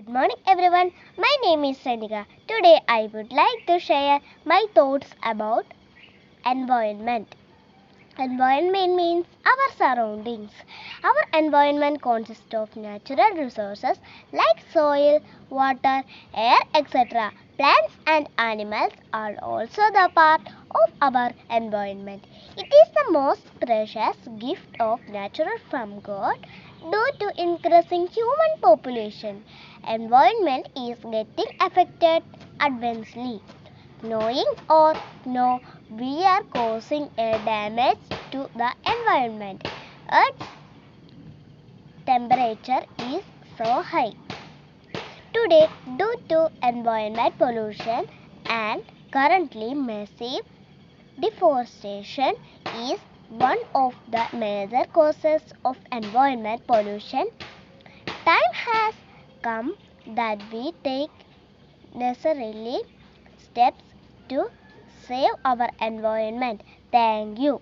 Good morning everyone. My name is Sanika. Today I would like to share my thoughts about environment. Environment means our surroundings. Our environment consists of natural resources like soil, water, air, etc. Plants and animals are also the part of our environment. It is the most precious gift of nature from God due to increasing human population. Environment is getting affected adversely. Knowing or no, we are causing a damage to the environment. Earth's temperature is so high. Today, due to environment pollution and currently massive deforestation is one of the major causes of environment pollution. Time has come that we take necessarily steps to save our environment. Thank you.